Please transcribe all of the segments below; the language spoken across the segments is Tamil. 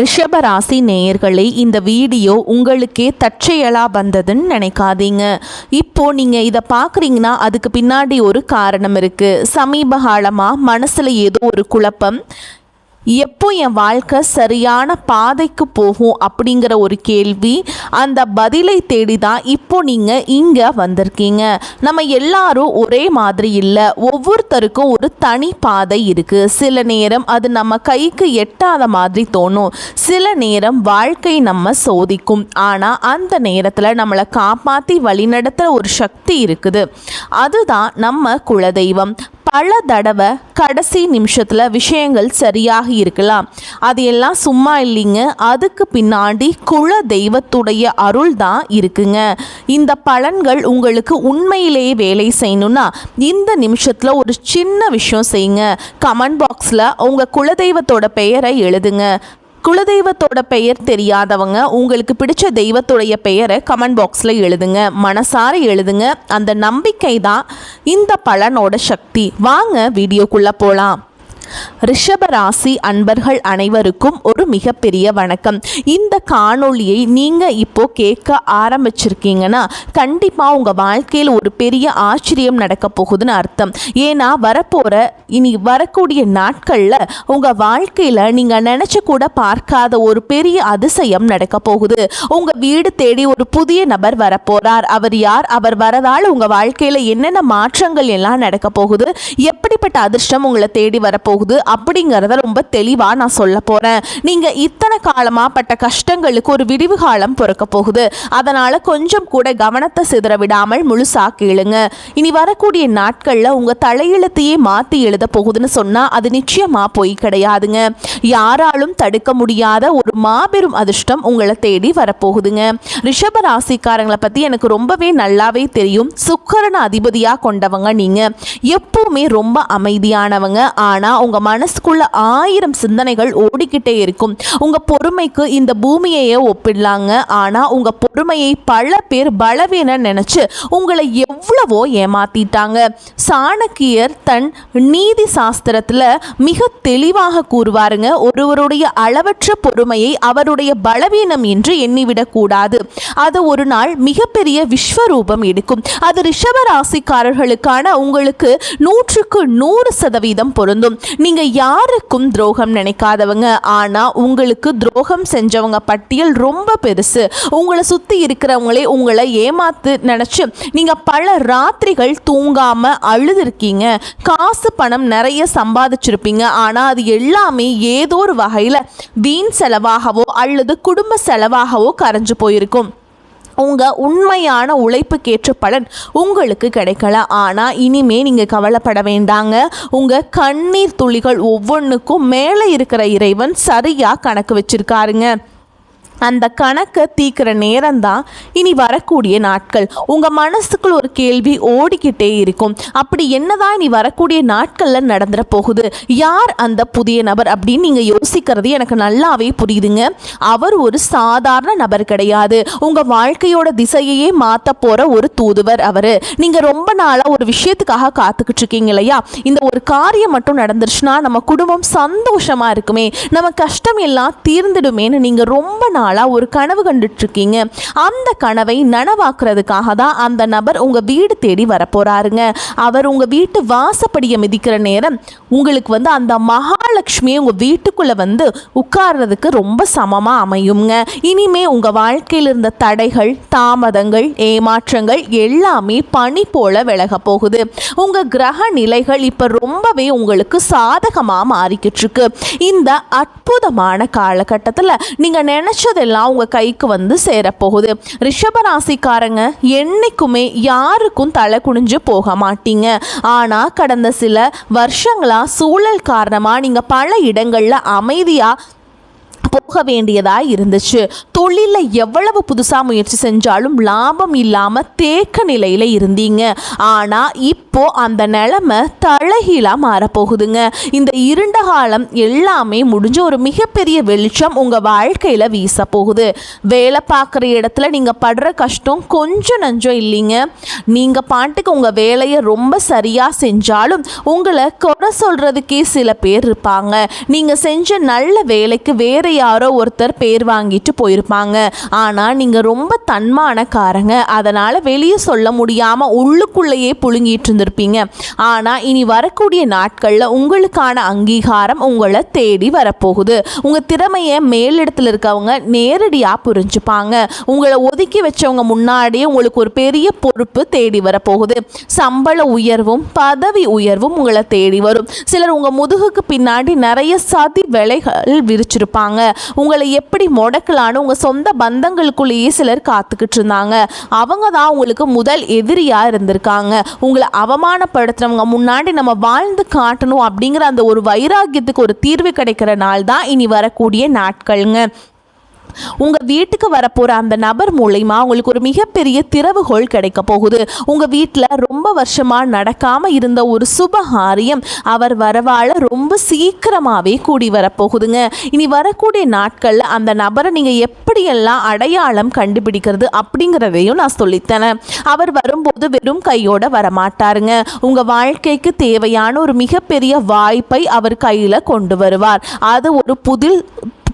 ரிஷபராசி நேயர்களே, இந்த வீடியோ உங்களுக்கே தற்செயலாக வந்ததுன்னு நினைக்காதீங்க. இப்போது நீங்கள் இதை பார்க்குறீங்கன்னா அதுக்கு பின்னாடி ஒரு காரணம் இருக்குது. சமீப காலமாக மனசில் ஏதோ ஒரு குழப்பம், எப்போ என் வாழ்க்கை சரியான பாதைக்கு போகும் அப்படிங்கிற ஒரு கேள்வி, அந்த பதிலை தேடி தான் இப்போ நீங்கள் இங்கே வந்திருக்கீங்க. நம்ம எல்லாரும் ஒரே மாதிரி இல்லை, ஒவ்வொருத்தருக்கும் ஒரு தனி பாதை இருக்குது. சில நேரம் அது நம்ம கைக்கு எட்டாத மாதிரி தோணும், சில நேரம் வாழ்க்கை நம்ம சோதிக்கும். ஆனால் அந்த நேரத்தில் நம்மளை காப்பாற்றி வழிநடத்துகிற ஒரு சக்தி இருக்குது, அதுதான் நம்ம குலதெய்வம். பல தடவை கடைசி நிமிஷத்தில் விஷயங்கள் சரியாக இருக்கலாம், அது எல்லாம் சும்மா இல்லைங்க, அதுக்கு பின்னாடி குல தெய்வத்துடைய அருள் தான் இருக்குங்க. இந்த பலன்கள் உங்களுக்கு உண்மையிலேயே வேலை செய்யணும்னா இந்த நிமிஷத்தில் ஒரு சின்ன விஷயம் செய்யுங்க. கமெண்ட் பாக்ஸில் உங்கள் குலதெய்வத்தோட பெயரை எழுதுங்க. குலதெய்வத்தோட பெயர் தெரியாதவங்க உங்களுக்கு பிடிச்ச தெய்வத்துடைய பெயரை கமெண்ட் பாக்ஸில் எழுதுங்க, மனசார எழுதுங்க. அந்த நம்பிக்கை தான் இந்த பலனோட சக்தி. வாங்க வீடியோக்குள்ளே போகலாம். ரிஷபராசி அன்பர்கள் அனைவருக்கும் ஒரு மிகப்பெரிய வணக்கம். இந்த காணொளியை நீங்கள் இப்போ கேட்க ஆரம்பிச்சிருக்கீங்கன்னா கண்டிப்பாக உங்கள் வாழ்க்கையில் ஒரு பெரிய ஆச்சரியம் நடக்க போகுதுன்னு அர்த்தம். ஏன்னா இனி வரக்கூடிய நாட்களில் உங்கள் வாழ்க்கையில் நீங்கள் நினச்ச கூட பார்க்காத ஒரு பெரிய அதிசயம் நடக்க போகுது. உங்கள் வீடு தேடி ஒரு புதிய நபர் வரப்போகிறார். அவர் யார்? அவர் வரதால் உங்கள் வாழ்க்கையில் என்னென்ன மாற்றங்கள் எல்லாம் நடக்க போகுது, எப்படிப்பட்ட அதிர்ஷ்டம் உங்களை தேடி வரப்போகுது அப்படிங்கிறத ரொம்ப தெளிவாக நான் சொல்ல போகிறேன். நீங்கள் இத்தனை காலமாக பட்ட கஷ்டங்களுக்கு ஒரு விடிவு காலம் பிறக்க போகுது. அதனால் கொஞ்சம் கூட கவனத்தை சிதற விடாமல் முழுசாக கேளுங்க. இனி வரக்கூடிய நாட்களில் உங்கள் தலையெழுத்தையே மாற்றி எழுத போகுதுன்னு சொன்னால் அது நிச்சயமாக போய் கிடையாதுங்க. யாராலும் தடுக்க முடியாத ஒரு மாபெரும் அதிர்ஷ்டம் உங்களை தேடி வரப்போகுதுங்க. ரிஷப ராசிக்காரங்களை பற்றி எனக்கு ரொம்பவே நல்லாவே தெரியும். சுக்கிரன் அதிபதியாக கொண்டவங்க நீங்கள். எப்பவுமே ரொம்ப அமைதியானவங்க. ஆனால் உங்கள் மனசுக்குள்ள 1000 சிந்தனைகள் ஓடிக்கிட்டே இருக்கும். உங்கள் பொறுமைக்கு இந்த பூமியையே ஒப்பிடலாங்க. ஆனால் உங்கள் பொறுமையை பல பேர் பலவீனம் நினச்சி உங்களை எவ்வளவோ ஏமாத்திட்டாங்க. சாணக்கியர் தன் நீதி சாஸ்திரத்தில் மிக தெளிவாக கூறுவாருங்க, ஒருவருடைய அளவற்ற பொறுமையை அவருடைய பலவீனம் என்று எண்ணிவிடக்கூடாது. அது ஒரு நாள் மிகப்பெரிய விஸ்வரூபம் எடுக்கும். அது ரிஷபராசிக்காரர்களுக்கான உங்களுக்கு 100% பொருந்தும். நீங்க யாருக்கும் துரோகம் நினைக்காதவங்க, ஆனா உங்களுக்கு துரோகம் செஞ்சவங்க பட்டியல் ரொம்ப பெருசு. உங்களை சுத்தி இருக்கிறவங்களே உங்களை ஏமாத்து நினைச்சு நீங்க பல ராத்திரிகள் தூங்காம அழுதுருக்கீங்க. காசு பணம் நிறைய சம்பாதிச்சிருப்பீங்க. ஆனா அது எல்லாமே ஏதோ ஒரு வகையில வீண் செலவாகவோ அல்லது குடும்ப செலவாகவோ கரைஞ்சு போயிருக்கும். உங்கள் உண்மையான உழைப்புக்கேற்ற பலன் உங்களுக்கு கிடைக்கல. ஆனால் இனிமே நீங்கள் கவலைப்பட வேண்டாங்க. உங்கள் கண்ணீர் துளிகள் ஒவ்வொன்றுக்கும் மேலே இருக்கிற இறைவன் சரியாக கணக்கு வச்சிருக்காருங்க. அந்த கணக்கை தீக்கிற நேரம்தான் இனி வரக்கூடிய நாட்கள். உங்கள் மனசுக்குள் ஒரு கேள்வி ஓடிக்கிட்டே இருக்கும், அப்படி என்னதான் இனி வரக்கூடிய நாட்களில் நடந்துட போகுது, யார் அந்த புதிய நபர் அப்படின்னு நீங்கள் யோசிக்கிறது எனக்கு நல்லாவே புரியுதுங்க. அவர் ஒரு சாதாரண நபர் கிடையாது. உங்கள் வாழ்க்கையோட திசையையே மாற்ற போகிற ஒரு தூதுவர் அவர். நீங்கள் ரொம்ப நாளாக ஒரு விஷயத்துக்காக காத்துக்கிட்டு இருக்கீங்க இல்லையா? இந்த ஒரு காரியம் மட்டும் நடந்துருச்சுன்னா நம்ம குடும்பம் சந்தோஷமாக இருக்குமே, நம்ம கஷ்டம் எல்லாம் தீர்ந்துடுமேன்னு நீங்கள் ரொம்ப நாள் ஒரு கனவு கண்டுட்டு இருக்கீங்க. அந்த கனவை நனவாக்குறதுக்காக தான் அந்த நபர் உங்க வீடு தேடி வரப்போறாருங்க. அவர் உங்க வீட்டு வாசப்படியை மிதிக்கிற நேரம் உங்களுக்கு அந்த மகாலட்சுமியை உங்க வீட்டுக்குள்ள உட்கார்றதுக்கு ரொம்ப சமமா அமையுங்க. இனிமே உங்க வாழ்க்கையில் இருந்த தடைகள், தாமதங்கள், ஏமாற்றங்கள் எல்லாமே பனி போல விலக போகுது. உங்க கிரக நிலைகள் இப்ப ரொம்பவே உங்களுக்கு சாதகமா மாறிக்கிட்டு இருக்கு. இந்த அற்புதமான காலகட்டத்தில் நீங்க நினைச்சது எல்லாம் உங்க கைக்கு சேரப்போகுது. ரிஷபராசிக்காரங்க என்னைக்குமே யாருக்கும் தலை குனிஞ்சு போக மாட்டீங்க. ஆனா கடந்த சில வருஷங்களா சூழல் காரணமா நீங்க பல இடங்கள்ல அமைதியா போக வேண்டியதாக இருந்துச்சு. தொழிலில் எவ்வளவு புதுசாக முயற்சி செஞ்சாலும் லாபம் இல்லாமல் தேக்க நிலையில் இருந்தீங்க. ஆனால் இப்போ இப்போ அந்த நிலைமை தலைகீழா மாறப்போகுதுங்க. இந்த இருண்ட காலம் எல்லாமே முடிஞ்சு ஒரு மிகப்பெரிய வெளிச்சம் உங்க வாழ்க்கையில வீச போகுது. வேலை பார்க்குற இடத்துல நீங்க படுற கஷ்டம் கொஞ்சம் நஞ்சம் இல்லைங்க. நீங்க பாட்டுக்கு உங்க வேலையை ரொம்ப சரியா செஞ்சாலும் உங்களை குறை சொல்றதுக்கே சில பேர் இருப்பாங்க. நீங்க செஞ்ச நல்ல வேலைக்கு வேற யாரோ ஒருத்தர் பேர் வாங்கிட்டு போயிருப்பாங்க. ஆனா நீங்க ரொம்ப தன்மானக்காரங்க, அதனால வெளியே சொல்ல முடியாம உள்ளுக்குள்ளேயே புழுங்கிட்டு இருந்திருப்பீங்க. ஆனா இனி வரக்கூடிய நாட்கள்ல உங்களுக்கான அங்கீகாரம் உங்களை தேடி வரப்போகுது. உங்க திறமையை மேலிடத்துல இருக்கவங்க நேரடியா புரிஞ்சுப்பாங்க. உங்களை ஒதுக்கி வச்சவங்க முன்னாடியே உங்களுக்கு ஒரு பெரிய பொறுப்பு தேடி வரப்போகுது. சம்பள உயர்வும் பதவி உயர்வும் உங்களை தேடி வரும். சிலர் உங்க முதுகுக்கு பின்னாடி நிறைய சதி வேலைகள் விரிச்சிருப்பாங்க. உங்களை எப்படி முடக்கலான்னு உங்க சொந்த பந்தங்களுக்குள்ளேயே சிலர் காத்துக்கிட்டு இருந்தாங்க. அவங்க தான் உங்களுக்கு முதல் எதிரியா இருந்திருக்காங்க. உங்களை அவமானப்படுத்துறவங்க முன்னாடி நம்ம வாழ்ந்து காட்டணும் அப்படிங்கிற அந்த ஒரு வைராக்கியத்துக்கு ஒரு தீர்வு கிடைக்கிற நாள் தான் இனி வரக்கூடிய நாட்கள்ங்க. உங்கள் வீட்டுக்கு வரப்போகிற அந்த நபர் மூலமா உங்களுக்கு ஒரு மிகப்பெரிய திறவுகோள் கிடைக்க போகுது. உங்கள் வீட்டில் ரொம்ப வருஷமாக நடக்காமல் இருந்த ஒரு சுபகாரியம் அவர் வரவாழ ரொம்ப சீக்கிரமாகவே கூடி வரப்போகுதுங்க. இனி வரக்கூடிய நாட்களில் அந்த நபரை நீங்கள் எப்படியெல்லாம் அடையாளம் கண்டுபிடிக்கிறது அப்படிங்கிறதையும் நான் சொல்லித்தரேன். அவர் வரும்போது வெறும் கையோட வரமாட்டாருங்க. உங்கள் வாழ்க்கைக்கு தேவையான ஒரு மிகப்பெரிய வாய்ப்பை அவர் கையில் கொண்டு வருவார். அது ஒரு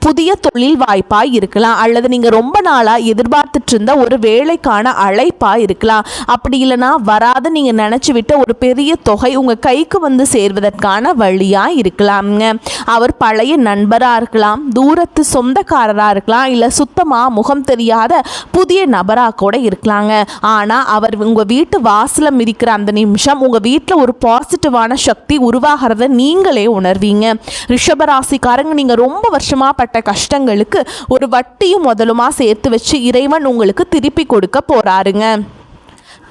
புதிய தொழில் வாய்ப்பாக இருக்கலாம், அல்லது நீங்கள் ரொம்ப நாளாக எதிர்பார்த்துட்டு இருந்த ஒரு வேலைக்கான அழைப்பாக இருக்கலாம். அப்படி இல்லைனா வராது நீங்கள் நினச்சி விட்ட ஒரு பெரிய தொகை உங்கள் கைக்கு வந்து சேர்வதற்கான வழியாக இருக்கலாம்ங்க. அவர் பழைய நண்பராக இருக்கலாம், தூரத்து சொந்தக்காரராக இருக்கலாம், இல்லை சுத்தமாக முகம் தெரியாத புதிய நபராக கூட இருக்கலாங்க. ஆனால் அவர் உங்கள் வீட்டு வாசலில் மிதிக்கிற அந்த நிமிஷம் உங்கள் வீட்டில் ஒரு பாசிட்டிவான சக்தி உருவாகிறத நீங்களே உணர்வீங்க. ரிஷபராசிக்காரங்க, நீங்கள் ரொம்ப வருஷமாக கஷ்டங்களுக்கு ஒரு வட்டியும் முதலுமா சேர்த்து வச்சு இறைவன் உங்களுக்கு திருப்பி கொடுக்க போறாருங்க.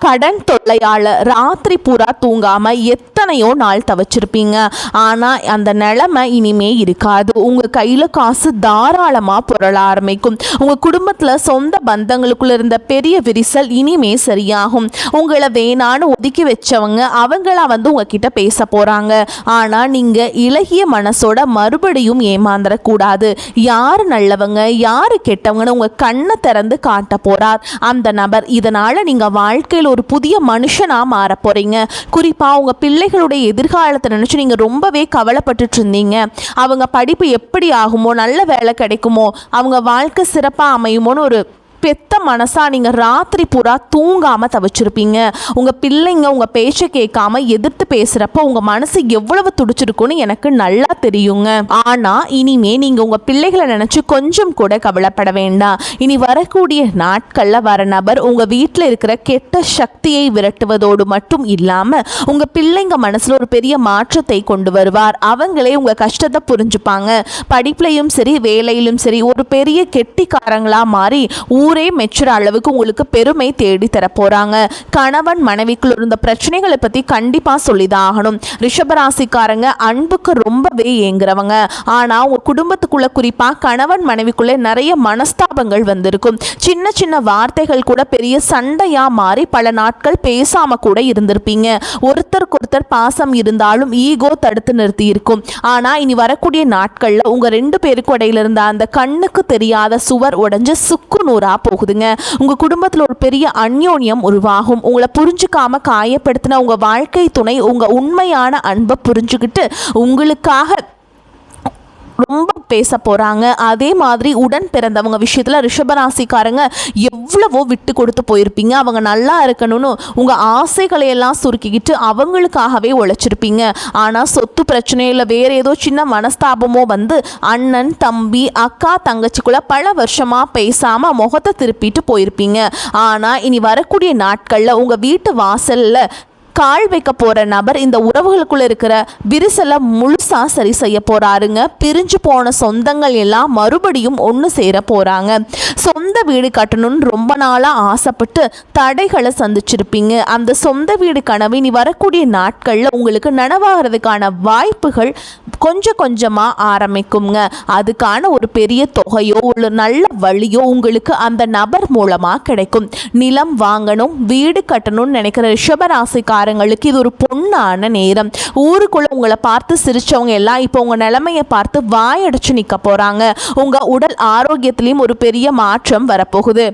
கடன் தொல்லையால் ராத்திரி பூரா தூங்காமல் எத்தனையோ நாள் தவச்சிருப்பீங்க. ஆனால் அந்த நிலைமை இனிமே இருக்காது. உங்கள் கையில் காசு தாராளமாக புரள ஆரம்பிக்கும். உங்கள் குடும்பத்தில் சொந்த பந்தங்களுக்குள்ள இருந்த பெரிய விரிசல் இனிமே சரியாகும். உங்களை வேணான்னு ஒதுக்கி வச்சவங்க அவங்களா வந்து உங்ககிட்ட பேச போகிறாங்க. ஆனால் நீங்கள் இளகிய மனசோட மறுபடியும் ஏமாந்துடக்கூடாது. யார் நல்லவங்க யார் கெட்டவங்கன்னு உங்கள் கண்ணை திறந்து காட்ட போகிறார் அந்த நபர். இதனால் நீங்கள் வாழ்க்கையில் ஒரு புதிய மனுஷனா மாற போறீங்க. குறிப்பா உங்க பிள்ளைகளுடைய எதிர்காலத்தை நினைச்சு நீங்க ரொம்பவே கவலைப்பட்டுட்டு இருந்தீங்க. அவங்க படிப்பு எப்படி ஆகுமோ, நல்ல வேலை கிடைக்குமோ, அவங்க வாழ்க்கை சிறப்பா அமையுமோன்னு ஒரு பெத்த மனசா நீங்க ராத்திரி பூரா தூங்காம தவிச்சிருப்பீங்க. உங்க பிள்ளைங்க உங்க பேச்சை கேட்காம எதிர்த்து பேசுறப்ப உங்க மனசு எவ்வளவு துடிச்சிருக்குன்னு எனக்கு நல்லா தெரியுங்க. ஆனா இனிமே நீங்க உங்க பிள்ளைகளை நினைச்சு கொஞ்சம் கூட கவலைப்பட வேண்டாம். இனி வரக்கூடிய நாட்கள்ல வர நபர் உங்க வீட்டில் இருக்கிற கெட்ட சக்தியை விரட்டுவதோடு மட்டும் இல்லாம உங்க பிள்ளைங்க மனசுல ஒரு பெரிய மாற்றத்தை கொண்டு வருவார். அவங்களே உங்க கஷ்டத்தை புரிஞ்சுப்பாங்க. படிப்புலையும் சரி வேலையிலும் சரி ஒரு பெரிய கெட்டிக்காரங்களா மாறி ஊரே மெச்சுற அளவுக்கு உங்களுக்கு பெருமை தேடி தர போறாங்க. கணவன் மனைவிக்குள்ள இருந்த பிரச்சனைகளை பத்தி கண்டிப்பா சொல்லிதான் ஆகணும். ரிஷபராசிக்காரங்க அன்புக்கு ரொம்பவே ஏங்குறவங்க. ஆனா உங்க குடும்பத்துக்குள்ள குறிப்பா கணவன் மனைவிக்குள்ள நிறைய மனஸ்தாபங்கள் வந்திருக்கும். சின்ன சின்ன வார்த்தைகள் கூட பெரிய சண்டையா மாறி பல நாட்கள் பேசாம கூட இருந்திருப்பீங்க. ஒருத்தருக்கு ஒருத்தர் பாசம் இருந்தாலும் ஈகோ தடுத்து நிறுத்தி இருக்கும். ஆனா இனி வரக்கூடிய நாட்கள்ல உங்க ரெண்டு பேருக்கு இடையில இருந்த அந்த கண்ணுக்கு தெரியாத சுவர் உடைஞ்சு சுக்கு நூறா போகுதுங்க. உங்க குடும்பத்தில் ஒரு பெரிய அந்யோன்யம் உருவாகும். உங்களை புரிஞ்சுக்காம காயப்படுத்தின உங்க வாழ்க்கை துணை உங்க உண்மையான அன்பை புரிஞ்சுக்கிட்டு உங்களுக்காக ரொம்ப பேச போகிறாங்க. அதே மாதிரி உடன் பிறந்தவங்க விஷயத்தில் ரிஷபராசிக்காரங்க எவ்வளவோ விட்டு கொடுத்து போயிருப்பீங்க. அவங்க நல்லா இருக்கணும்னு உங்கள் ஆசைகளையெல்லாம் சுருக்கிக்கிட்டு அவங்களுக்காகவே உழைச்சிருப்பீங்க. ஆனால் சொத்து பிரச்சனையில் வேறு ஏதோ சின்ன மனஸ்தாபமோ வந்து அண்ணன் தம்பி அக்கா தங்கச்சிக்குள்ள பல வருஷமாக பேசாமல் முகத்தை திருப்பிட்டு போயிருப்பீங்க. ஆனால் இனி வரக்கூடிய நாட்களில் உங்கள் வீட்டு வாசலில் கால் வைக்க போகிற நபர் இந்த உறவுகளுக்குள்ள இருக்கிற விரிசலை முழுசாக சரி செய்ய போகிறாருங்க. பிரிஞ்சு போன சொந்தங்கள் எல்லாம் மறுபடியும் ஒன்று சேர போகிறாங்க. சொந்த வீடு கட்டணும்னு ரொம்ப நாளாக ஆசைப்பட்டு தடைகளை சந்திச்சிருப்பீங்க. அந்த சொந்த வீடு கனவு இனி வரக்கூடிய நாட்களில் உங்களுக்கு நனவாகிறதுக்கான வாய்ப்புகள் கொஞ்சம் கொஞ்சமாக ஆரம்பிக்குங்க. அதுக்கான ஒரு பெரிய தொகையோ ஒரு நல்ல வழியோ உங்களுக்கு அந்த நபர் மூலமாக கிடைக்கும். நிலம் வாங்கணும் வீடு கட்டணும்னு நினைக்கிற ரிஷபராசிக்கார ராசிக்காரங்களுக்கு இது ஒரு பொன்னான நேரம். ஊருக்குள்ள உங்களை பார்த்து சிரிச்சவங்க எல்லாம் இப்போ உங்க நிலைமையை பார்த்து வாயடைச்சு நிற்க போறாங்க. உங்க உடல் ஆரோக்கியத்திலையும் ஒரு பெரிய மாற்றம் வரப்போகுது.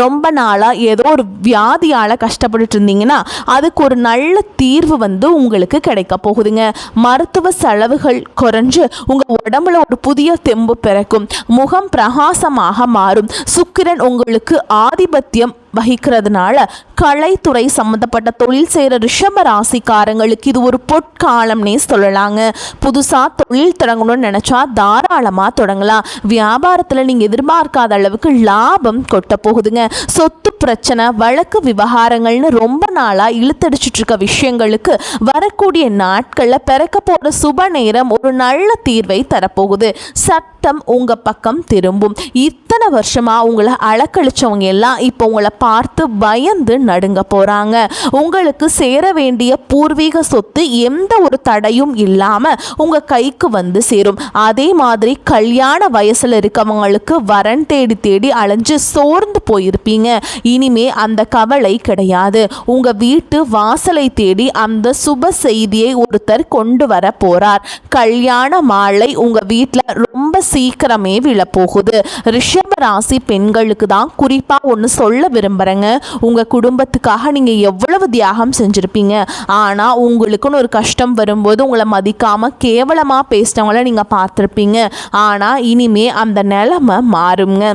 ரொம்ப நாளாக ஏதோ ஒரு வியாதியால் கஷ்டப்பட்டுட்டு இருந்தீங்கன்னா அதுக்கு ஒரு நல்ல தீர்வு உங்களுக்கு கிடைக்க போகுதுங்க. மருத்துவ செலவுகள் குறைஞ்சு உங்கள் உடம்புல ஒரு புதிய தெம்பு பிறக்கும். முகம் பிரகாசமாக மாறும். சுக்கிரன் உங்களுக்கு ஆதிபத்தியம் வகிக்கிறதுனால கலைத்துறை சம்மந்தப்பட்ட தொழில் செய்கிற ரிஷப ராசிக்காரங்களுக்கு இது ஒரு பொற்காலம்னே சொல்லலாங்க. புதுசாக தொழில் தொடங்கணும்னு நினச்சா தாராளமாக தொடங்கலாம். வியாபாரத்தில் நீங்கள் எதிர்பார்க்காத அளவுக்கு லாபம் கொட்ட போகுதுங்க. சொத்து பிரச்சனை, வழக்கு விவகாரங்கள்னு ரொம்ப நாளாக இழுத்தடிச்சிட்டு இருக்க விஷயங்களுக்கு வரக்கூடிய நாட்களில் பிறக்க போகிற சுப நேரம் ஒரு நல்ல தீர்வை தரப்போகுது. சட்டம் உங்கள் பக்கம் திரும்பும். இத்தனை வருஷமாக உங்களை அலக்கழிச்சவங்க எல்லாம் இப்போ உங்களை பார்த்து பயந்து நடுங்க போகிறாங்க. உங்களுக்கு சேர வேண்டிய பூர்வீக சொத்து எந்த ஒரு தடையும் இல்லாமல் உங்கள் கைக்கு சேரும். அதே மாதிரி கல்யாண வயசில் இருக்கவங்களுக்கு வரன் தேடி தேடி அலைஞ்சு சோர்ந்து போயிருப்பீங்க. இனிமே அந்த கவலை கிடையாது. உங்கள் வீட்டு வாசலை தேடி அந்த சுப செய்தியை ஒருத்தர் கொண்டு வர போகிறார். கல்யாண மாலை உங்கள் வீட்டில் ரொம்ப சீக்கிரமே விழப்போகுது. ரிஷப ராசி பெண்களுக்கு தான் குறிப்பாக ஒன்று சொல்ல விரும்புகிறேங்க. உங்கள் குடும்பத்துக்காக நீங்கள் எவ்வளவு தியாகம் செஞ்சுருப்பீங்க. ஆனால் உங்களுக்குன்னு ஒரு கஷ்டம் வரும்போது உங்களை மதிக்காமல் கேவலமாக பேசினவங்கள நீங்கள் பார்த்துருப்பீங்க. ஆனால் இனிமே அந்த நிலைமை மாறுங்க.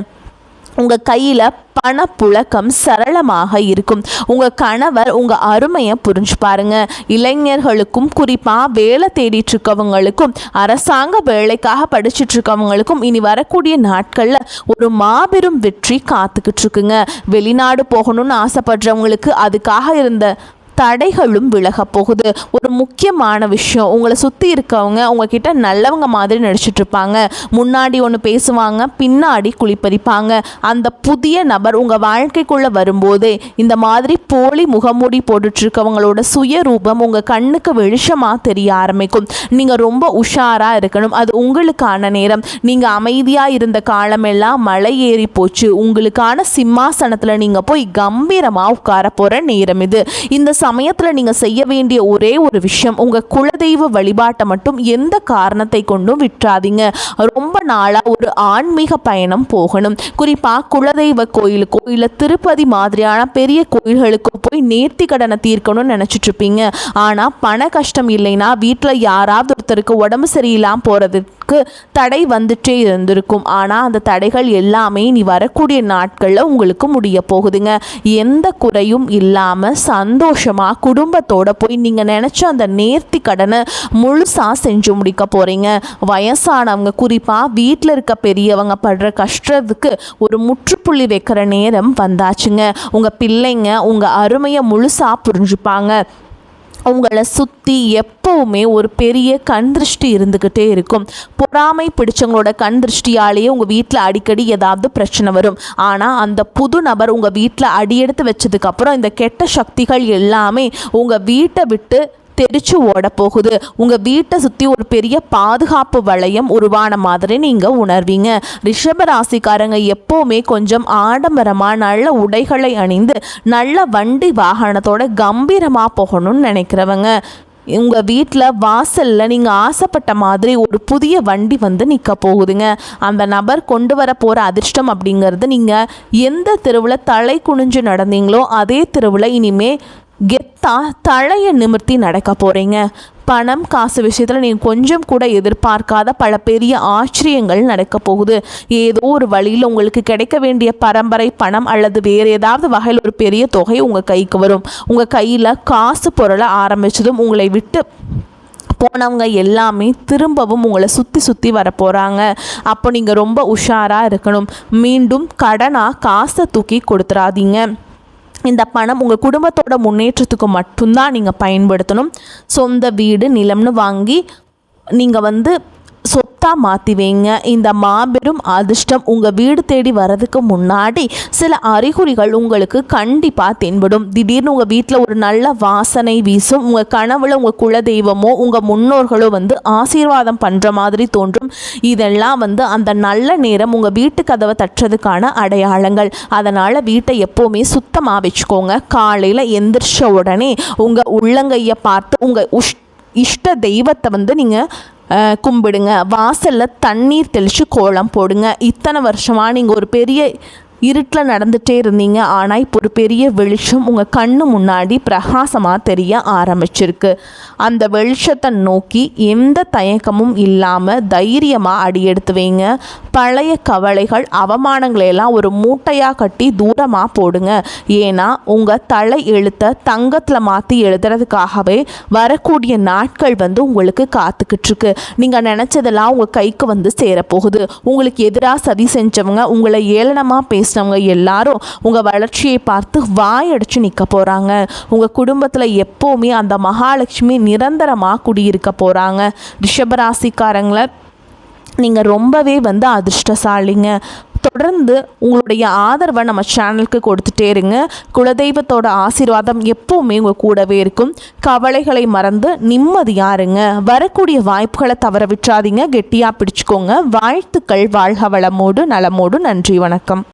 உங்கள் கையில் பணப்புழக்கம் சரளமாக இருக்கும். உங்கள் கணவர் உங்கள் அருமையை புரிஞ்சு பாருங்க. இளைஞர்களுக்கும் குறிப்பாக வேலை தேடிட்டு இருக்கவங்களுக்கும் அரசாங்க வேலைக்காக படிச்சுட்டு இருக்கவங்களுக்கும் இனி வரக்கூடிய நாட்களில் ஒரு மாபெரும் வெற்றி காத்துக்கிட்டு இருக்குங்க. வெளிநாடு போகணும்னு ஆசைப்படுறவங்களுக்கு அதுக்காக இருந்த தடைகளும் விலக போகுது. ஒரு முக்கியமான விஷயம், உங்களை சுற்றி இருக்கவங்க உங்ககிட்ட நல்லவங்க மாதிரி நடிச்சிட்டு இருப்பாங்க. முன்னாடி ஒன்று பேசுவாங்க, பின்னாடி குளிப்பறிப்பாங்க. அந்த புதிய நபர் உங்கள் வாழ்க்கைக்குள்ளே வரும்போதே இந்த மாதிரி போலி முகமூடி போட்டுட்ருக்கவங்களோட சுயரூபம் உங்கள் கண்ணுக்கு வெளிச்சமாக தெரிய ஆரம்பிக்கும். நீங்கள் ரொம்ப உஷாராக இருக்கணும். அது உங்களுக்கான நேரம். நீங்கள் அமைதியாக இருந்த காலமெல்லாம் மலை ஏறி போச்சு. உங்களுக்கான சிம்மாசனத்தில் நீங்கள் போய் கம்பீரமாக உட்கார போகிற நேரம் இது. இந்த சமயத்தில் நீங்கள் செய்ய வேண்டிய ஒரே ஒரு விஷயம், உங்கள் குலதெய்வ வழிபாட்டை மட்டும் எந்த காரணத்தை கொண்டும் விட்டுறாதீங்க. ரொம்ப நாளாக ஒரு ஆன்மீக பயணம் போகணும். குறிப்பாக குலதெய்வ கோயிலுக்கோ இல்லை திருப்பதி மாதிரியான பெரிய கோயில்களுக்கோ போய் நேர்த்தி கடனை தீர்க்கணும்னு நினச்சிட்டு இருப்பீங்க. ஆனால் பண கஷ்டம் இல்லைன்னா வீட்டில் யாராவது ஒருத்தருக்கு உடம்பு சரியில்லாமல் போகிறதுக்கு தடை வந்துட்டே இருந்திருக்கும். ஆனால் அந்த தடைகள் எல்லாமே நீ வரக்கூடிய நாட்களில் உங்களுக்கு முடிய போகுதுங்க. எந்த குறையும் இல்லாமல் சந்தோஷமாக குடும்பத்தோட போய் நீங்கள் நினச்ச அந்த நேர்த்தி கடனை முழுசாக செஞ்சு முடிக்க போகிறீங்க. வயசானவங்க குறிப்பாக வீட்டில் இருக்க பெரியவங்க படுற கஷ்டத்துக்கு ஒரு முற்றுப்புள்ளி வைக்கிற நேரம் வந்தாச்சுங்க. உங்கள் பிள்ளைங்க உங்கள் அருமையை முழுசாக புரிஞ்சுப்பாங்க. உங்களை சுற்றி எப்போவுமே ஒரு பெரிய கண் திருஷ்டி இருந்துக்கிட்டே இருக்கும். பொறாமை பிடிச்சவங்களோட கண் திருஷ்டியாலேயே உங்கள் வீட்டில் அடிக்கடி ஏதாவது பிரச்சனை வரும். ஆனால் அந்த புது நபர் உங்கள் வீட்டில் அடியெடுத்து வச்சதுக்கப்புறம் இந்த கெட்ட சக்திகள் எல்லாமே உங்கள் வீட்டை விட்டு தெரிச்சு ஓட போகுது. உங்கள் வீட்டை சுற்றி ஒரு பெரிய பாதுகாப்பு வளையம் உருவான மாதிரி நீங்கள் உணர்வீங்க. ரிஷபராசிக்காரங்க எப்போவுமே கொஞ்சம் ஆடம்பரமாக நல்ல உடைகளை அணிந்து நல்ல வண்டி வாகனத்தோட கம்பீரமாக போகணும்னு நினைக்கிறவங்க. உங்கள் வீட்டில் வாசலில் நீங்கள் ஆசைப்பட்ட மாதிரி ஒரு புதிய வண்டி நிற்க போகுதுங்க. அந்த நபர் கொண்டு வர போகிற அதிர்ஷ்டம் அப்படிங்கிறது நீங்கள் எந்த தெருவில் தலை குனிஞ்சு நடந்தீங்களோ அதே தெருவில் இனிமே கெத்தா தலையை நிமிர்த்தி நடக்க போகிறீங்க. பணம் காசு விஷயத்தில் நீங்கள் கொஞ்சம் கூட எதிர்பார்க்காத பல பெரிய ஆச்சரியங்கள் நடக்க போகுது. ஏதோ ஒரு வழியில் உங்களுக்கு கிடைக்க வேண்டிய பரம்பரை பணம் அல்லது வேறு ஏதாவது வகையில் ஒரு பெரிய தொகை உங்கள் கைக்கு வரும். உங்கள் கையில் காசு பொருளை ஆரம்பித்ததும் உங்களை விட்டு போனவங்க எல்லாமே திரும்பவும் உங்களை சுற்றி வர போகிறாங்க. அப்போ நீங்கள் ரொம்ப உஷாராக இருக்கணும். மீண்டும் கடனாக காசை தூக்கி கொடுத்துடாதீங்க. இந்த பணம் உங்கள் குடும்பத்தோட முன்னேற்றத்துக்கு மட்டும்தான் நீங்கள் பயன்படுத்தணும். சொந்த வீடு நிலம்னு வாங்கி நீங்கள் சொத்தை சொத்தாக மாற்றி வைங்க. இந்த மாபெரும் அதிர்ஷ்டம் உங்கள் வீடு தேடி வர்றதுக்கு முன்னாடி சில அறிகுறிகள் உங்களுக்கு கண்டிப்பாக தென்படும். திடீர்னு உங்கள் வீட்டில் ஒரு நல்ல வாசனை வீசும். உங்கள் கனவுல உங்கள் குலதெய்வமோ உங்கள் முன்னோர்களோ ஆசீர்வாதம் பண்ணுற மாதிரி தோன்றும். இதெல்லாம் அந்த நல்ல நேரம் உங்கள் வீட்டு கதவை தட்டுறதுக்கான அடையாளங்கள். அதனால் வீட்டை எப்போவுமே சுத்தமாக வச்சுக்கோங்க. காலையில் எந்திரிச்ச உடனே உங்கள் உள்ளங்கையை பார்த்து உங்கள் இஷ்ட தெய்வத்தை நீங்கள் கும்பிடுங்க. வாசலில் தண்ணீர் தெளித்து கோலம் போடுங்க. இத்தனை வருஷமாக நீங்கள் ஒரு பெரிய இருட்டில் நடந்துகிட்டே இருந்தீங்க. ஆனால் இப்போ ஒரு பெரிய வெளிச்சம் உங்கள் கண்ணு முன்னாடி பிரகாசமாக தெரிய ஆரம்பிச்சிருக்கு. அந்த வெளிச்சத்தை நோக்கி எந்த தயக்கமும் இல்லாமல் தைரியமாக அடி எடுத்து வைங்க. பழைய கவலைகள் அவமானங்களையெல்லாம் ஒரு மூட்டையாக கட்டி தூரமாக போடுங்க. ஏன்னா உங்கள் தலை எழுத்தை தங்கத்தில் மாற்றி எழுதுறதுக்காகவே வரக்கூடிய நாட்கள் உங்களுக்கு காத்துக்கிட்டுருக்கு. நீங்கள் நினச்சதெல்லாம் உங்கள் கைக்கு சேரப்போகுது. உங்களுக்கு எதிராக சதி செஞ்சவங்க, உங்களை ஏளனமாக பேசுகிறவங்க எல்லாரும் உங்கள் வளர்ச்சியை பார்த்து வாயடிச்சு நிற்க போகிறாங்க. உங்கள் குடும்பத்தில் எப்போவுமே அந்த மகாலட்சுமி நிரந்தரமாக குடியிருக்க போகிறாங்க. ரிஷபராசிக்காரங்களை நீங்கள் ரொம்பவே அதிர்ஷ்டசாலிங்க. தொடர்ந்து உங்களுடைய ஆதரவை நம்ம சேனலுக்கு கொடுத்துட்டே இருங்க. குலதெய்வத்தோட ஆசீர்வாதம் எப்போவுமே உங்கள் கூடவே இருக்கும். கவலைகளை மறந்து நிம்மதியாக இருங்க. வரக்கூடிய வாய்ப்புகளை தவற விட்டுறாதீங்க. கெட்டியாக பிடிச்சிக்கோங்க. வாழ்த்துக்கள். வாழ்க வளமோடு நலமோடு. நன்றி, வணக்கம்.